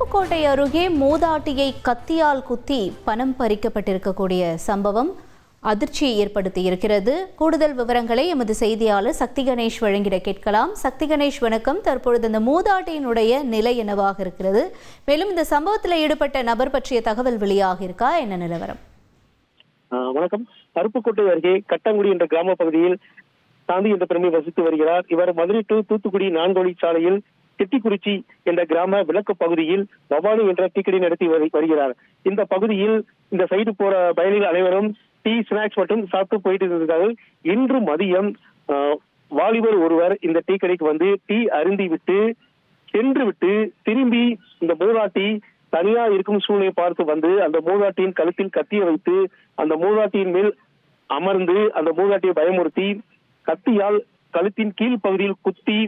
அருப்புக்கோட்டை அருகே மூதாட்டியை கத்தியால் குத்தி பணம் பறிக்கப்பட்டிருக்கக்கூடிய சம்பவம் அதிர்ச்சியை ஏற்படுத்தி இருக்கிறது. கூடுதல் விவரங்களை எமது செய்தியாளர் சக்தி கணேஷ் வழங்கிட கேட்கலாம். சக்தி கணேஷ், வணக்கம். தற்பொழுது இந்த மூதாட்டியினுடைய நிலை என்னவாக இருக்கிறது? மேலும் இந்த சம்பவத்தில் ஈடுபட்ட நபர் பற்றிய தகவல் வெளியாக இருக்கா? என்ன நிலவரம்? வணக்கம். அருப்புக்கோட்டை அருகே கட்டங்குடி என்ற கிராம பகுதியில் சாந்தி என்ற பெருமை வசித்து வருகிறார். இவர் மதுரை டு தூத்துக்குடி 4 வழிச்சாலையில் செட்டிக்குறிச்சி என்ற கிராம விளக்கு பகுதியில் பவானி என்ற டீக்கடை நடத்தி வருகிறார். இந்த பகுதியில் இந்த சைடு போற பயணிகள் அனைவரும் டீ, ஸ்நாக்ஸ் மற்றும் சாப்பிட்டு போயிட்டு இருக்கிறார்கள். இன்று மதியம் வாலிபர் ஒருவர் இந்த டீ கடைக்கு வந்து டீ அருந்தி விட்டு சென்று விட்டு திரும்பி இந்த மூதாட்டி தனியா இருக்கும் சூழ்நிலையை பார்த்து வந்து அந்த மூதாட்டியின் கழுத்தில் கத்தியை வைத்து அந்த மூதாட்டியின் மேல் அமர்ந்து அந்த மூதாட்டியை பயமுறுத்தி கத்தியால் கழுத்தின் கீழ் பகுதியில் குத்தி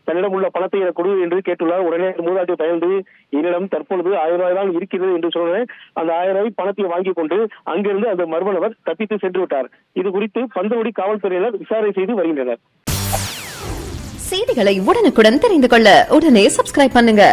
தன்னிடம் உள்ள பணத்தை கொடு என்று கேட்டுள்ளார். உடனே மூதாட்டி பயந்து என்னிடம் தற்பொழுது 1000 ரூபாய் தான் இருக்கிறது என்று சொன்ன அந்த 1000 ரூபாய் பணத்தை வாங்கி கொண்டு அங்கிருந்து அந்த மர்ம நபர் தப்பித்து சென்று விட்டார். இது குறித்து பந்தவடி காவல்துறையினர் விசாரணை செய்து வருகின்றனர். செய்திகளை உடனுக்குடன் தெரிந்து கொள்ள உடனே சப்ஸ்கிரைப் பண்ணுங்க.